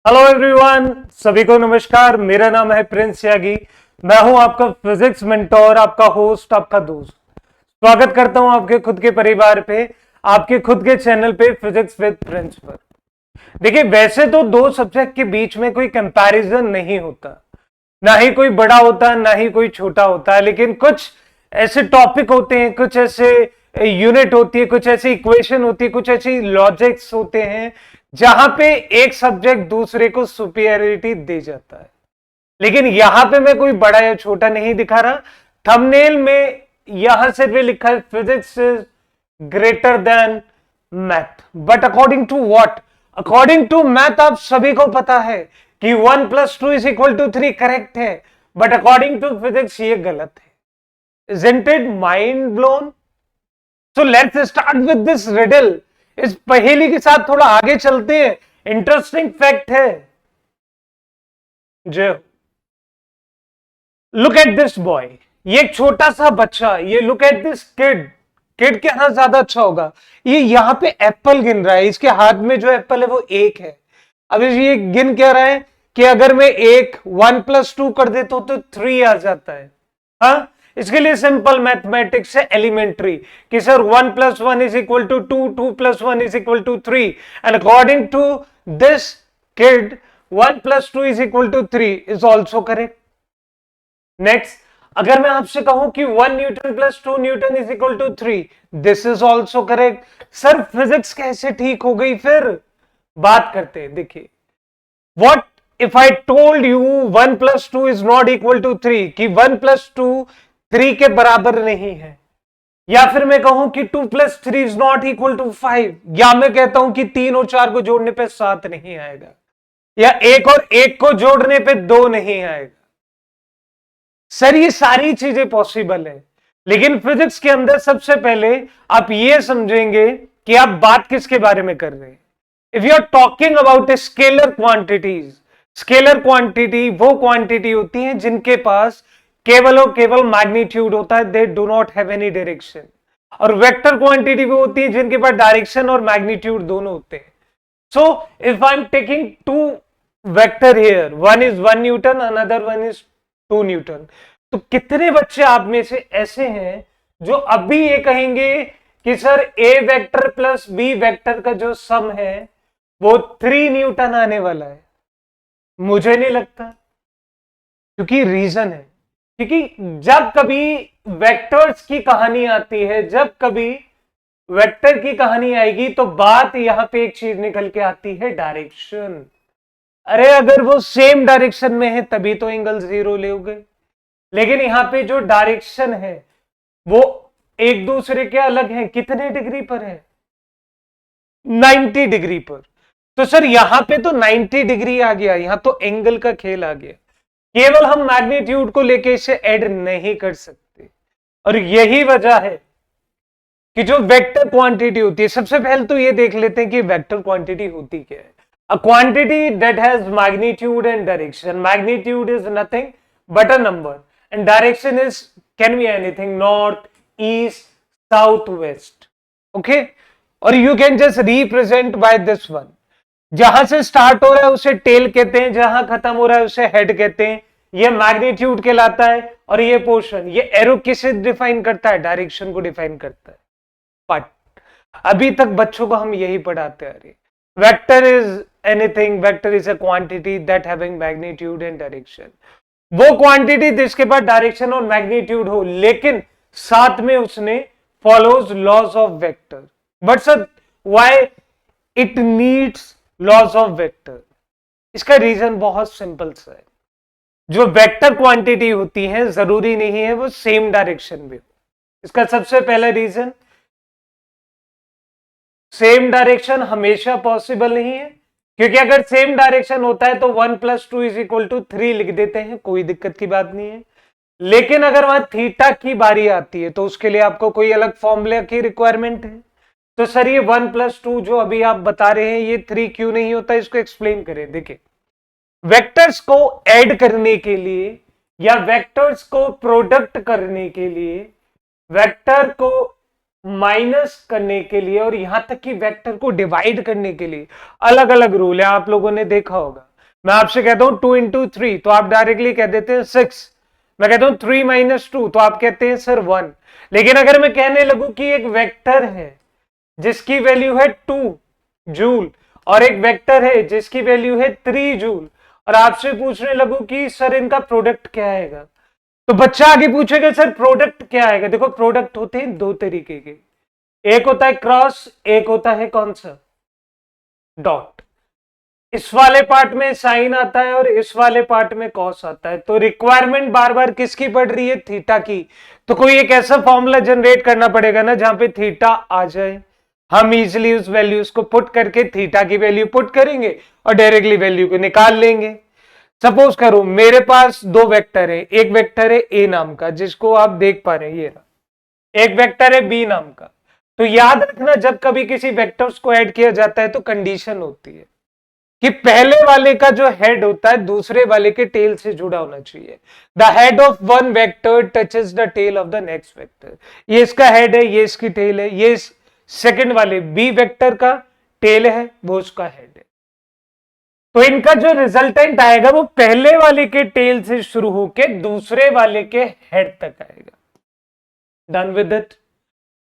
Hello everyone, सभी को नमस्कार। मेरा नाम है प्रिंस यागी। मैं हूं आपका फिजिक्स मेंटोर, आपका होस्ट, आपका दोस्त। स्वागत करता हूं आपके खुद के परिवार पे, आपके खुद के चैनल पे फिजिक्स विद प्रिंस पर। देखिए, वैसे तो दो सब्जेक्ट के बीच में कोई कंपैरिजन नहीं होता, ना ही कोई बड़ा होता है ना ही कोई छोटा होता है, लेकिन कुछ ऐसे टॉपिक होते हैं, कुछ ऐसे यूनिट होती है, कुछ ऐसी इक्वेशन होती है, कुछ ऐसी लॉजिक्स होते हैं जहां पे एक सब्जेक्ट दूसरे को सुपीरियरिटी दे जाता है। लेकिन यहां पे मैं कोई बड़ा या छोटा नहीं दिखा रहा। थंबनेल में यहां से भी लिखा है physics is greater than math, but according to what? According to math आप सभी को पता है कि 1+2=3 करेक्ट है, बट अकॉर्डिंग टू फिजिक्स ये गलत है। Isn't it mind blown? So let's start with this riddle. इस पहेली के साथ थोड़ा आगे चलते हैं। इंटरेस्टिंग फैक्ट है। जो लुक एट दिस बॉय, ये एक छोटा सा बच्चा, ये look at this kid. Kid कहना ज्यादा अच्छा होगा। ये यहां पे एप्पल गिन रहा है, इसके हाथ में जो एप्पल है वो एक है। अब ये गिन क्या रहा है कि अगर मैं 1+2 कर देता हूं तो 3 आ जाता है। हाँ, इसके लिए सिंपल मैथमेटिक्स है, एलिमेंट्री, कि sir 1+1=2, 2+1=3, and according to this kid 1+2=3 is also correct. Next, अगर मैं आपसे कहूं कि 1 newton plus 2 newton is equal to 3, this is also correct. Sir physics कैसे ठीक हो गई? फिर बात करते हैं। देखिए, what if I told you 1+2 is not equal to 3, कि 1+2 3 के बराबर नहीं है, या फिर मैं कहूं कि 2+3 इज नॉट इक्वल टू 5, या मैं कहता हूं कि 3 और 4 को जोड़ने पे 7 नहीं आएगा, या 1 और 1 को जोड़ने पे 2 नहीं आएगा। सर ये सारी चीजें पॉसिबल है, लेकिन फिजिक्स के अंदर सबसे पहले आप ये समझेंगे कि आप बात किसके बारे में कर रहे हैं। If you are talking about a scalar quantities, scalar quantity वो क्वांटिटी होती है जिनके पास केवल और केवल मैग्नीट्यूड होता है, they do not have any direction. और वेक्टर क्वांटिटी वो होती है जिनके पास डायरेक्शन और मैग्नीट्यूड दोनों होते हैं। So if I am taking two vector here, one is 1 newton, another one is 2 newton, तो कितने बच्चे आप में से ऐसे हैं जो अभी ये कहेंगे कि सर ए वेक्टर प्लस बी वेक्टर का जो सम है वो 3 न्यूटन आने वाला है? मुझे नहीं लगता, क्योंकि रीजन है, क्योंकि जब कभी वेक्टर्स की कहानी आती है, जब कभी वेक्टर की कहानी आएगी, तो बात यहां पे एक चीज निकल के आती है, डायरेक्शन। अरे अगर वो सेम डायरेक्शन में है तभी तो एंगल 0 लोगे, लेकिन यहां पे जो डायरेक्शन है वो एक दूसरे के अलग है। कितने डिग्री पर है? 90 डिग्री पर। तो सर यहां पे तो 90 डिग्री आ गया, यहां तो एंगल का खेल आ गया। केवल हम मैग्नीट्यूड को लेके इसे ऐड नहीं कर सकते, और यही वजह है कि जो वेक्टर क्वांटिटी होती है, सबसे पहले तो ये देख लेते हैं कि वेक्टर क्वांटिटी होती क्या है। A quantity that has magnitude and direction. Magnitude is nothing but a number, and direction is can be anything, north, east, south, west. Okay, और you can just represent by this one. जहां से start हो रहा है उसे tell कहते हैं, जहां खत्म हो रहा है उसे हेड कहते हैं। ये मैग्नीट्यूड कहलाता है, और ये पोर्शन, ये एरो किसे डिफाइन करता है? डायरेक्शन को डिफाइन करता है। बट अभी तक बच्चों को हम यही पढ़ाते आ रहे, vector is anything, vector is a quantity that having magnitude and direction. वो क्वांटिटी जिसके पास डायरेक्शन और मैग्नीट्यूड हो, लेकिन साथ में उसने follows laws of vector. But sir why it needs laws of vector? इसका रीजन बहुत सिंपल सा है। जो वेक्टर क्वांटिटी होती है जरूरी नहीं है वो सेम डायरेक्शन में हो। इसका सबसे पहला रीजन, सेम डायरेक्शन हमेशा पॉसिबल नहीं है, क्योंकि अगर सेम डायरेक्शन होता है तो 1+2=3 लिख देते हैं, कोई दिक्कत की बात नहीं है। लेकिन अगर वहां थीटा की बारी आती है तो उसके लिए आपको कोई अलग फॉर्मूला की रिक्वायरमेंट है। तो सर ये 1+2 जो अभी आप बता रहे हैं ये 3 क्यों नहीं होता, इसको एक्सप्लेन करें। देखिए, वेक्टर्स को ऐड करने के लिए या वेक्टर्स को प्रोडक्ट करने के लिए, वेक्टर को माइनस करने के लिए, और यहां तक कि वेक्टर को डिवाइड करने के लिए अलग अलग रूल है। आप लोगों ने देखा होगा मैं आपसे कहता हूं 2 into 3 तो आप डायरेक्टली कह देते हैं 6। मैं कहता हूं 3 - 2 तो आप कहते हैं सर 1। लेकिन अगर मैं कहने लगूं कि एक वेक्टर है जिसकी वैल्यू है 2 जूल और एक वेक्टर है जिसकी वैल्यू है 3 जूल, और आपसे पूछने लगूं कि सर इनका प्रोडक्ट क्या आएगा, तो बच्चा आगे पूछेगा सर प्रोडक्ट क्या आएगा। देखो प्रोडक्ट होते हैं दो तरीके के, एक होता है क्रॉस, एक होता है कौन सा, डॉट। इस वाले पार्ट में साइन आता है और इस वाले पार्ट में कॉस आता है। तो रिक्वायरमेंट बार बार किसकी पड़ रही है, थीटा की। तो कोई एक ऐसा फॉर्मूला जनरेट करना पड़ेगा ना जहां पे थीटा आ जाए, हम इजिली उस वैल्यूज को पुट करके थीटा की वैल्यू पुट करेंगे और डायरेक्टली वैल्यू को निकाल लेंगे। सपोज करो मेरे पास दो वेक्टर है, एक वेक्टर है ए नाम का जिसको आप देख पा रहे हैं, ये रहा, एक वेक्टर है बी नाम का। तो याद रखना जब कभी किसी वेक्टर्स को ऐड किया जाता है तो कंडीशन होती है कि पहले वाले का जो हेड होता है दूसरे वाले के टेल से जुड़ा होना चाहिए। The head of one vector touches the tail of the next vector. ये इसका हेड है, ये इसकी टेल है, ये सेकंड वाले बी वेक्टर का टेल है, वो उसका हेड है। तो इनका जो रिजल्टेंट आएगा वो पहले वाले के टेल से शुरू होकर दूसरे वाले के हेड तक आएगा। Done with it.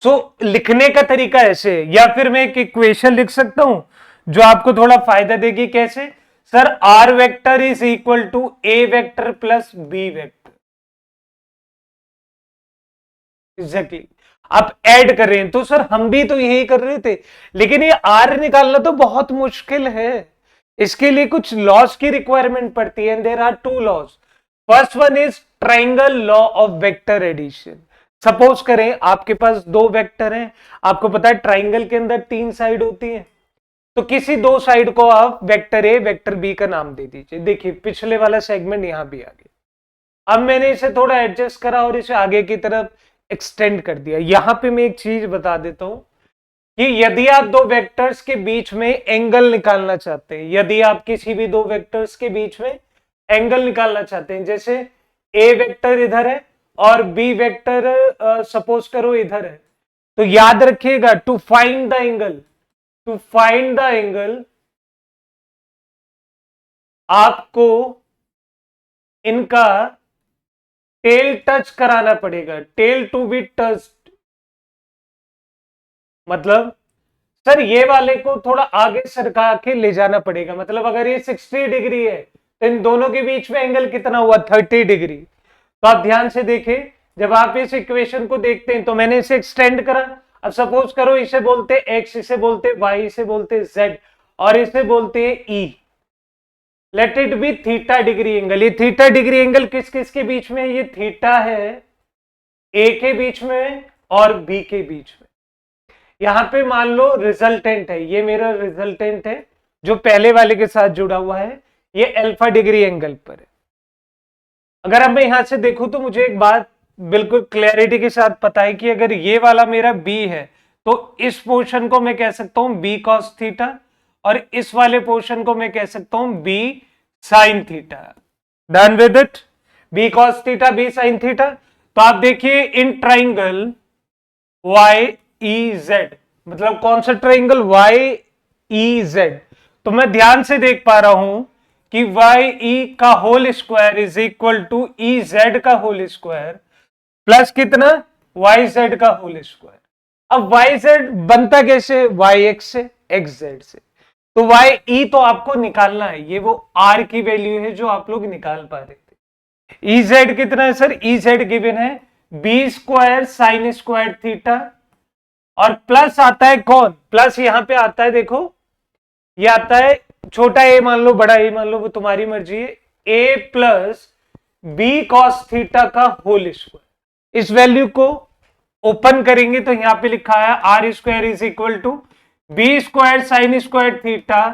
सो लिखने का तरीका ऐसे है, या फिर मैं एक इक्वेशन लिख सकता हूं जो आपको थोड़ा फायदा देगी। कैसे sir, R vector is equal to A vector plus B vector. Exactly आप ऐड कर रहे हैं, तो सर हम भी तो यही कर रहे थे, लेकिन ये आर निकालना तो बहुत मुश्किल है। इसके लिए कुछ लॉस की रिक्वायरमेंट पड़ती है, and there are two laws. First one is triangle law of vector addition. Suppose करें आपके पास दो वेक्टर हैं, आपको पता है ट्राइंगल के अंदर तीन साइड होती है, तो किसी दो साइड को आप वेक्टर ए वेक्टर बी का नाम दे दीजिए। देखिए पिछले वाला सेगमेंट यहां भी आ गया। अब मैंने इसे थोड़ा एडजस्ट करा और इसे आगे की तरफ एक्सटेंड कर दिया। यहां पे मैं एक चीज बता देता हूं कि यदि आप दो वेक्टर्स के बीच में एंगल निकालना चाहते हैं, यदि आप किसी भी दो वेक्टर्स के बीच में एंगल निकालना चाहते हैं, जैसे ए वेक्टर इधर है और बी वेक्टर सपोज करो इधर है, तो याद रखिएगा to find the angle, to find the angle आपको इनका टेल टच कराना पड़ेगा, टेल टू बी टच्ड। मतलब सर ये वाले को थोड़ा आगे सरका के ले जाना पड़ेगा। मतलब अगर ये 60 डिग्री है तो इन दोनों के बीच में एंगल कितना हुआ, 30 डिग्री। तो आप ध्यान से देखें, जब आप इस इक्वेशन को देखते हैं तो मैंने इसे एक्सटेंड करा। अब सपोज करो इसे बोलते एक्स, इसे बोलते वाई, इसे बोलते जेड और इसे बोलते E. Let it be theta degree angle. ये थीटा डिग्री एंगल किस किस के बीच में है, ये थीटा है ए के बीच में और बी के बीच में। यहां पे मान लो रिजल्टेंट है, ये मेरा रिजल्टेंट है जो पहले वाले के साथ जुड़ा हुआ है, ये अल्फा डिग्री एंगल पर है। अगर अब मैं यहां से देखूं तो मुझे एक बात बिल्कुल क्लैरिटी के साथ पता है कि अगर ये वाला मेरा बी है तो इस पोर्शन को मैं कह सकता हूं बी कॉस थीटा और इस वाले पोर्शन को मैं कह सकता हूं B sine theta. Done with it, B cos theta B sine theta. तो आप देखिए in triangle Y E Z, मतलब कौन सा ट्राइंगल, वाई ई जेड। तो मैं ध्यान से देख पा रहा हूं कि वाई ई का whole square is equal to E Z का होल स्क्वायर प्लस कितना, वाई जेड का होल स्क्वायर। अब वाई जेड बनता कैसे, वाई एक्स से, एक्स जेड से। तो वाई ई तो आपको निकालना है, ये वो आर की वैल्यू है जो आप लोग निकाल पा रहे थे। ई जेड कितना है सर, ई जेड गिवन है B square sine square theta और प्लस आता है कौन, प्लस यहां पे आता है, देखो ये आता है छोटा ए मान लो बड़ा ए मान लो, वो तुम्हारी मर्जी है, A plus B cos theta का होल स्क्वायर। इस वैल्यू को ओपन करेंगे तो यहां पे लिखा है R square is equal to B square sine square theta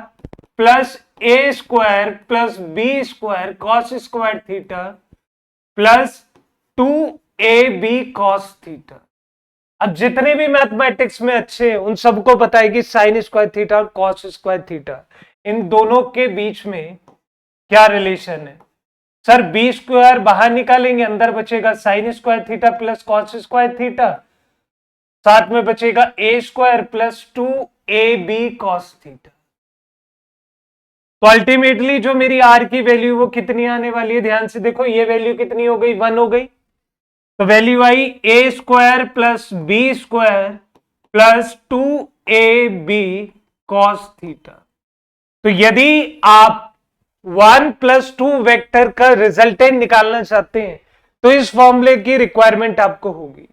plus A square plus B square cos square theta plus 2ab cos theta. अब जितने भी मैथमेटिक्स में अच्छे हैं उन सबको पता है कि साइन स्क्वायर थीटा और कॉस स्क्वायर थीटा, इन दोनों के बीच में क्या रिलेशन है। सर बी स्क्वायर बाहर निकालेंगे, अंदर बचेगा sine square theta plus cos square theta, साथ में बचेगा a square plus 2ab cos theta. तो अल्टीमेटली जो मेरी आर की वैल्यू वो कितनी आने वाली है, ध्यान से देखो, ये वैल्यू कितनी हो गई, 1 हो गई। तो वैल्यू आई a square plus B square plus 2ab cos theta. तो यदि आप 1+2 वेक्टर का रिजल्टेंट निकालना चाहते हैं तो इस फॉर्मूले की रिक्वायरमेंट आपको होगी।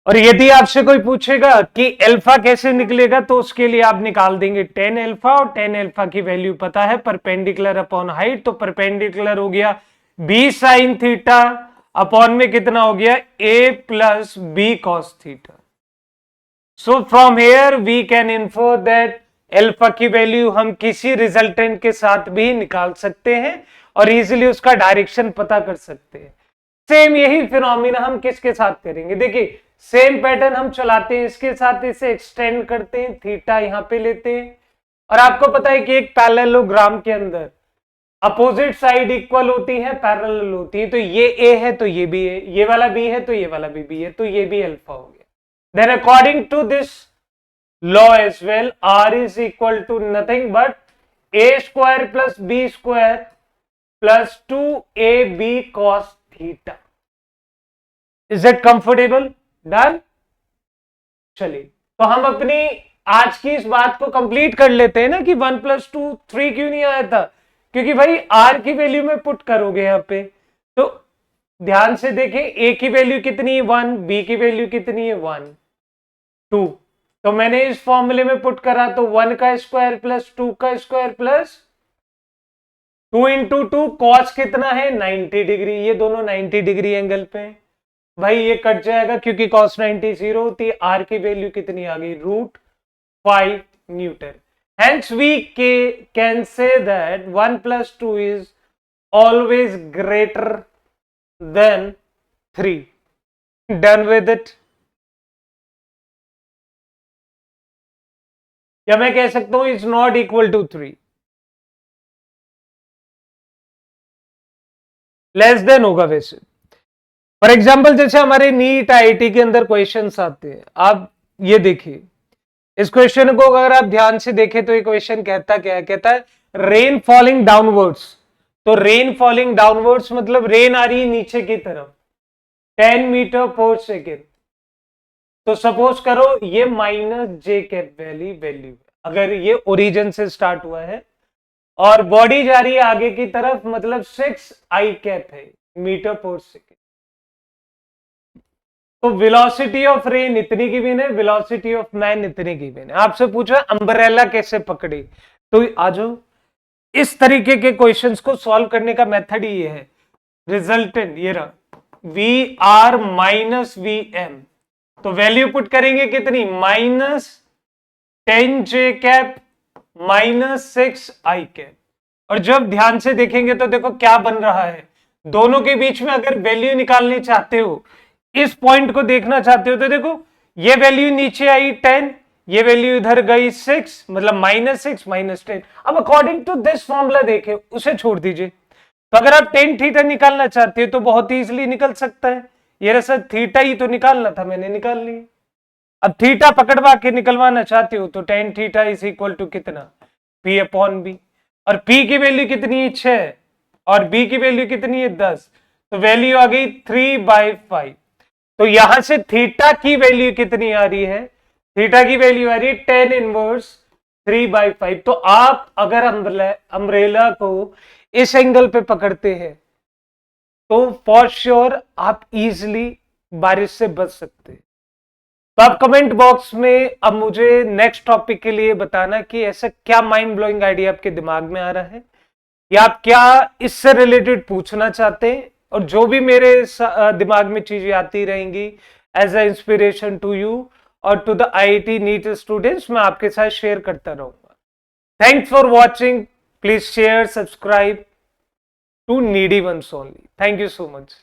और यदि आपसे कोई पूछेगा कि अल्फा कैसे निकलेगा तो उसके लिए आप निकाल देंगे tan अल्फा, और tan अल्फा की वैल्यू पता है परपेंडिकुलर अपॉन हाइट, तो परपेंडिकुलर हो गया b साइन थीटा अपॉन में कितना हो गया a plus b cos theta. So from here we can infer that alpha की वैल्यू हम किसी रिजल्टेंट के साथ भी निकाल सकते हैं और इजीली उसका डायरेक्शन पता कर सकते हैं। सेम यही फिनोमिना हम किसके साथ करेंगे, देखिए सेम पैटर्न हम चलाते हैं, इसके साथ इसे एक्सटेंड करते हैं, थीटा यहां पे लेते हैं, और आपको पता है कि एक पैरेललोग्राम के अंदर अपोजिट साइड इक्वल होती है, पैरेलल होती है, तो ये ए है तो ये भी है, ये वाला बी है तो ये वाला भी है, तो ये भी अल्फा हो गया। Then according to this law as well, r is equal to nothing but a square plus b square plus 2ab cos theta. Is it comfortable? Done? चलिए, तो हम अपनी आज की इस बात को कंप्लीट कर लेते हैं ना कि 1+2 3 क्यों नहीं आया था, क्योंकि भाई r की वैल्यू में पुट करोगे यहां पे, तो ध्यान से देखें a की वैल्यू कितनी है 1, b की वैल्यू कितनी है 1 2, तो मैंने इस फॉर्मूले में पुट करा तो 1 का स्क्वायर प्लस 2 का स्क्वायर प्लस 2 इंटू 2 कॉस कितना है 90 डिग्री, ये दोनों 90 डिग्री एंगल पे हैं। भाई ये कट जाएगा क्योंकि cos 90 0 होती है, r की वैल्यू कितनी आ गई √5 Newton. Hence we can say that 1+2 is always greater than 3. Done with it? या मैं कह सकता हूं is not equal to 3, less than होगा वैसे। फॉर एग्जाम्पल जैसे हमारे नीट आईआईटी के अंदर क्वेश्चंस आते हैं, आप ये देखिए इस क्वेश्चन को अगर आप ध्यान से देखें तो ये क्वेश्चन कहता क्या है, कहता है रेन फॉलिंग डाउनवर्ड्स। तो रेन फॉलिंग डाउनवर्ड्स मतलब रेन आ रही है नीचे की तरफ 10 मीटर पर सेकेंड। तो सपोज करो ये -j कैप वैल्यू अगर ये ओरिजिन से स्टार्ट हुआ है और बॉडी जा रही है आगे की तरफ, मतलब 6 i कैप है मीटर पर सेकेंड। तो वेलोसिटी ऑफ रेन इतनी गिवन है, वेलोसिटी ऑफ मैन इतनी गिवन है। आपसे पूछा अम्ब्रेला कैसे पकड़े, तो आ जाओ इस तरीके के क्वेश्चंस को सॉल्व करने का मेथड ही ये है। रिजल्टेंट ये रहा VR माइनस VM, तो वैल्यू पुट करेंगे कितनी -10j कैप -6i कैप। और जब ध्यान से देखेंगे तो देखो क्या बन रहा है, दोनों के बीच में अगर वैल्यू निकालनी चाहते हो, इस पॉइंट को देखना चाहते हो, तो देखो ये वैल्यू नीचे आई 10, ये वैल्यू इधर गई 6, मतलब -6 -10। अब अकॉर्डिंग टू दिस फॉर्मूला देखे उसे छोड़ दीजिए, तो अगर आप tan थीटा निकालना चाहते हो तो बहुत इजीली निकल सकता है। ये रहा थीटा ही तो निकालना था, मैंने निकाल लिया। अब थीटा पकड़वा के निकलवाना चाहते हो तो tan theta is equal to कितना P अपॉन B, और P की वैल्यू कितनी है 6 और B की वैल्यू कितनी है 10, तो वैल्यू आ गई 3/5। तो यहां से थीटा की वैल्यू कितनी आ रही है, थीटा की वैल्यू आ रही है tan इनवर्स 3/5। तो आप अगर अम्ब्रेला को इस एंगल पे पकड़ते हैं तो फॉर श्योर आप इजीली बारिश से बच सकते हैं। तो आप कमेंट बॉक्स में अब मुझे नेक्स्ट टॉपिक के लिए बताना कि ऐसा क्या माइंड ब्लोइंग आइडिया आपके दिमाग में आ रहा है, या आप क्या इससे रिलेटेड पूछना चाहते हैं, और जो भी मेरे दिमाग में चीजें आती रहेंगी as a inspiration to you और to the IIT NEET students, मैं आपके साथ शेयर करता रहूंगा। Thanks for watching, please share subscribe to needy once only. Thank you so much.